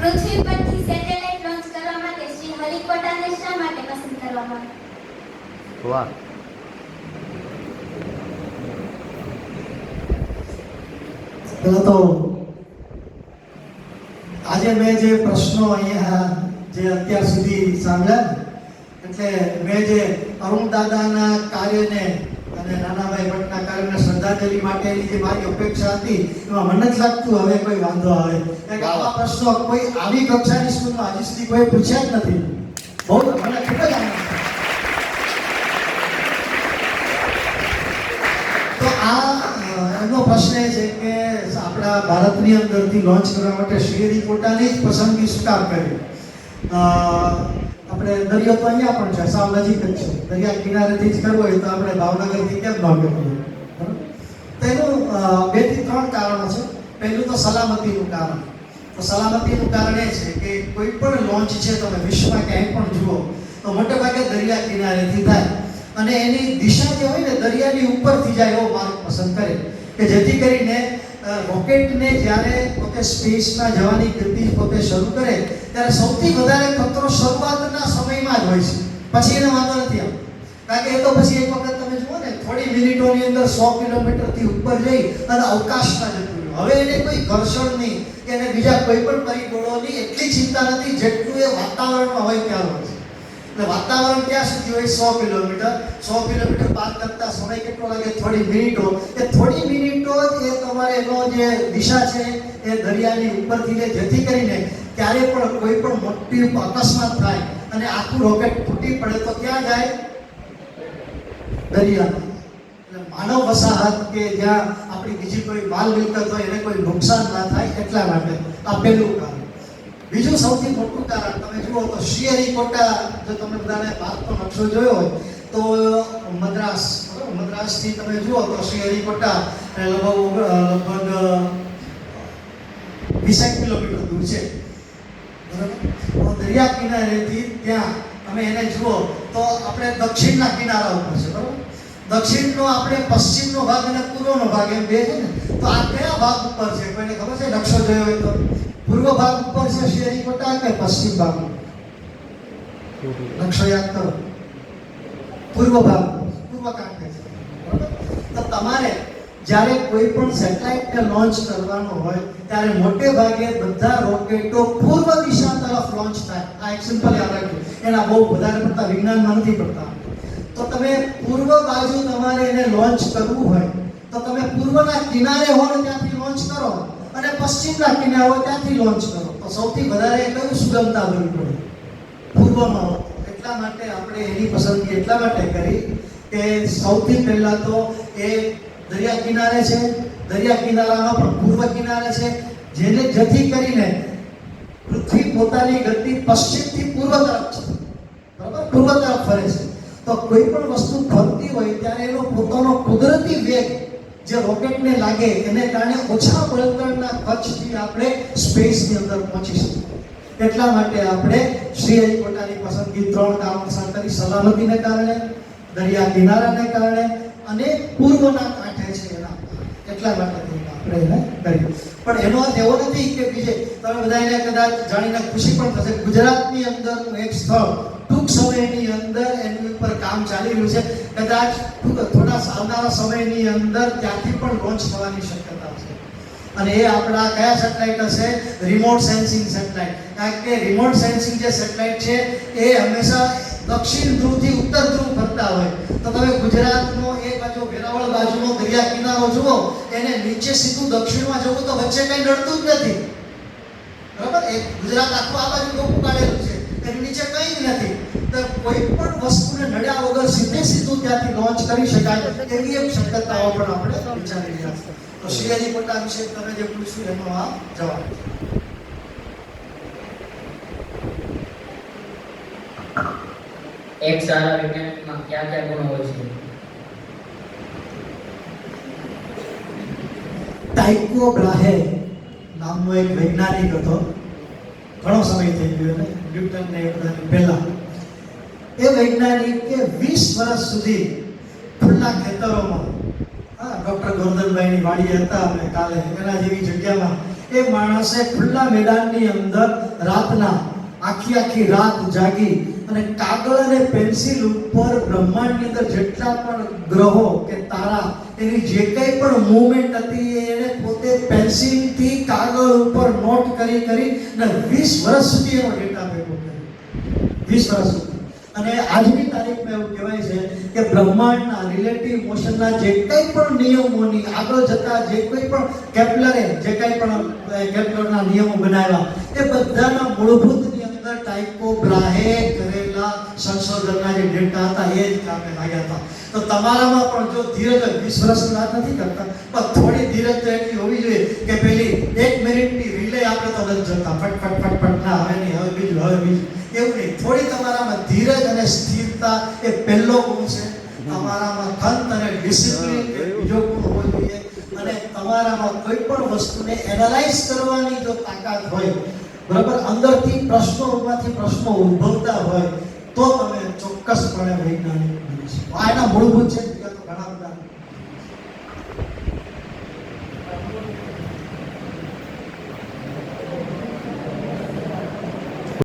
પૃથ્વી પરથી satellite launch કરવા માટે શ્રી હરિકોટાને શા માટે પસંદ કરવામાં આવ્યું? વાહ. પહેલા તો આજે મેં જે પ્રશ્નો અહીંયા જે અત્યાર સુધી સાંભળ્યા એટલે મેં જે અરુણ દાદાના કાર્યને અને નાનાભાઈ ભટ્ટના કાર્યને શ્રદ્ધાંજલિ માટેની જે મારી અપેક્ષા હતી એમાં મને જ લાગતું હવે કોઈ વાંધો આવે કારણ કે આવા પ્રશ્નો કોઈ આવી કક્ષાની સ્કૂલમાં હજી સુધી કોઈ પૂછ્યા જ નથી. બહુ મને ખૂબ જ આનંદ થયો. તો આ એનો પ્રશ્ન એ છે કે આપણા ભારતની અંદરથી લોન્ચ કરવા માટે શ્રીહરિકોટાની જ પસંદગી સ્વીકાર કરી. આપણે દરિયો તો અહીંયા પણ છે, સાવ નજીક જ છે, દરિયા કિનારેથી જ કરવો હોય તો આપણે ભાવનગરથી કેમ ન કરવું? તેનું 2 થી 3 કારણો છે. પહેલું તો સલામતીનું કારણ. તો સલામતીનું કારણ એ છે કે કોઈ પણ લોન્ચ છે તમે વિશ્વમાં ક્યાંય પણ જુઓ તો મોટે ભાગે દરિયા કિનારેથી થાય અને એની દિશા જે હોય ને દરિયાની ઉપરથી જાય એવો માર્ગ પસંદ કરે કે જેથી કરીને રોકેટને જ્યારે પોતે સ્પેસમાં જવાની ગતિ પોતે શરૂ કરે ત્યારે સૌથી વધારે ખતરો શરૂઆતના સમયમાં જ હોય છે, પછી એને વાંધો નથી આવતો. કારણ કે એ તો પછી એક વખત તમે જુઓ ને થોડી મિનિટોની અંદર 100 કિલોમીટરથી ઉપર જઈ અને અવકાશમાં જતું રહ્યું. હવે એને કોઈ ઘર્ષણની કે એને બીજા કોઈ પણ પરિબળોની એટલી ચિંતા નથી જેટલું એ વાતાવરણમાં હોય ત્યાં હોય છે. એટલે વાતાવરણ ક્યાં સુધી હોય? 100 કિલોમીટર. 100 કિલોમીટર પાર કરતા સમય કેટલો લાગે? થોડી મિનિટો. એ થોડી મિનિટો જ એ તમારે એનો જે દિશા છે એ દરિયાની ઉપરથી લે જેથી કરીને ક્યારે પણ કોઈ પણ મોટી અકસ્માત થાય અને આખું રોકેટ તૂટી પડે તો ક્યાં જાય? દરિયામાં. એટલે માનવ વસાહત કે જ્યાં આપણી બીજી કોઈ માલ મિલકત હોય એને કોઈ નુકસાન ના થાય એટલા માટે આ પહેલું કારણ. બીજું સૌથી મોટું કારણ તમે જુઓ તો શ્રીહરિકોટા, જો તમે બધાને ભારતનો નકશો જોયો હોય તો મદ્રાસથી તમે જુઓ તો શ્રીહરિકોટા લગભગ 20 કિલોમીટર દૂર છે. બરાબર? દરિયા કિનારેથી ત્યાં તમે એને જુઓ તો આપણે દક્ષિણના કિનારા ઉપર છે. બરાબર? દક્ષિણનો આપણે પશ્ચિમનો ભાગ અને પૂર્વનો ભાગ એમ બે છે ને, તો આ કયા ભાગ ઉપર છે? કોઈને ખબર છે? નકશો જોયો હોય તો પૂર્વ ભાગ ઉપર છે શ્રીહરિકોટા કે પશ્ચિમ ભાગ? નકશો યાદ કરો. પૂર્વ ભાગ, પૂર્વ કાંઠે છે. બરાબર? તો તમારે જ્યારે કોઈ પણ સેટેલાઇટને લોન્ચ કરવાનો હોય ત્યારે મોટે ભાગે બધા રોકેટો પૂર્વ દિશા તરફ લોન્ચ થાય. આ એક સિમ્પલ યાદ રાખજો. એના બહુ વધારે પડતા વિજ્ઞાનમાં નથી પડતા. તો તમે પૂર્વ બાજુ તમારે એને લોન્ચ કરવું હોય તો તમે પૂર્વના કિનારે હો ને ત્યાંથી લોન્ચ કરો અને પશ્ચિમના કિનારે હોય ત્યાંથી લોન્ચ કરો તો સૌથી વધારે કયું સુગમતા ભરવી પડે? પૂર્વનો. એટલા માટે આપણે એની પસંદગી એટલા માટે કરી કે સૌથી પહેલા તો એ દરિયા કિનારે છે, દરિયા કિનારાનો પણ પૂર્વ કિનારે છે જેથી કરીને પૃથ્વી પોતાની ગતિ પશ્ચિમથી પૂર્વ તરફ છે. બરાબર? પૂર્વ તરફ ફરે છે. તો કોઈ પણ વસ્તુ ફરતી હોય ત્યારે એનો પોતાનો કુદરતી વેગ જે રોકેટને લાગે એને કારણે ઓછા બળતણના ખર્ચથી આપણે સ્પેસની અંદર પહોંચી શકીએ. એટલા માટે આપણે શ્રીહરિકોટાની પસંદગી 3 કારણોસર કરી. સલામતીને કારણે, દરિયા કિનારાને કારણે અને પૂર્વના કાંઠે છે એના. એટલા માટે આપણે એને કર્યું. પણ એનો અર્થ એવો નથી કે બીજે તમે બધા એને કદાચ જાણીને ખુશી પણ થશે. ગુજરાતની અંદરનું એક સ્થળ ટૂંક સમયની અંદર એની ઉપર કામ ચાલી રહ્યું છે. કદાચ થોડા આવનારા સમયની અંદર ત્યાંથી પણ લોન્ચ થવાની શક્યતા છે. અને એ આપણા કયા સેટેલાઇટ હશે? Remote sensing satellite. કારણ કે રિમોટ સેન્સિંગ જે સેટેલાઇટ છે એ હંમેશા દક્ષિણ ધ્રુવથી ઉત્તર ધ્રુવ ફરતા હોય. તો તમે ગુજરાતનો એ બાજુ વેરાવળ બાજુનો દરિયા કિનારો જુઓ, એને નીચે સીધું દક્ષિણમાં જવું તો વચ્ચે કંઈ નડતું જ નથી. બરાબર? એ ગુજરાત આખું આ બાજુ ડોકું કાઢેલું છે, એની નીચે કંઈ જ નથી. તો કોઈ પણ વસ્તુને નડ્યા વગર સીધું ત્યાંથી લોન્ચ કરી શકાય એવી એક શક્યતાઓ પણ આપણે વિચારી રહ્યા છીએ. તો શ્રીહરિકોટા વિશે તમે જે પૂછ્યું એનો આ જવાબ. એક સારા વૈજ્ઞાનિકમાં કયા કયા ગુણો હોય છે? ટાઇકો બ્રાહે નામનો એક વૈજ્ઞાનિક હતો. ઘણો સમય થઈ ગયો ને ન્યૂટન ને બધાની પહેલા. એ વૈજ્ઞાનિકે 20 વર્ષ સુધી ખુલ્લા ખેતરોમાં ડૉક્ટર ગોરધનભાઈની વાડી હતા અમે કાલે એના જેવી જગ્યામાં એ માણસે ખુલ્લા મેદાનની અંદર રાતના આખી રાત જાગી અને કાગળ અને પેન્સિલ ઉપર બ્રહ્માંડની અંદર જેટલા પણ ગ્રહો કે તારા એની જે કંઈ પણ મૂવમેન્ટ હતી એને પોતે પેન્સિલથી કાગળ ઉપર નોટ કરી અને 20 વર્ષ સુધી એનો ડેટા ભેગો કર્યો. 20 વર્ષ સુધી. અને આજની તારીખમાં એવું કહેવાય છે કે બ્રહ્માંડના રિલેટિવ મોશનના જે કંઈ પણ નિયમોની આગળ જતા જે કોઈ પણ કેપ્લરે જે કંઈ પણ કેપ્લરના નિયમો બનાવ્યા એ બધાના મૂળભૂતની અંદર ટાઇકો બ્રાહે કરેલા સંશોધનના જે ડેટા હતા એ જ કામે લાગ્યા હતા. તો તમારામાં પણ જો ધીરજ 20 વર્ષની વાત નથી કરતા પણ થોડી ધીરજ તો એટલી હોવી જોઈએ કે પેલી 1 મિનિટની રિલે આપણે તો નથી જતા ફટ ના હવે નહીં હવે બીજું એવું નહીં. થોડી તમારામાં ધીરજ અને સ્થિરતા એ પહેલો ગુણ છે. તમારામાં ખંત અને ડિસિપ્લિન એ બીજો ગુણ હોવો જોઈએ. અને તમારામાં કોઈ પણ વસ્તુને એનાલાઇઝ કરવાની જો તાકાત હોય, બરાબર, અંદરથી પ્રશ્નોમાંથી પ્રશ્નો ઉદ્ભવતા હોય તો તમે ચોક્કસપણે વૈજ્ઞાનિક બની શકો. આ એના મૂળભૂત છે, બીજા તો ઘણા બધા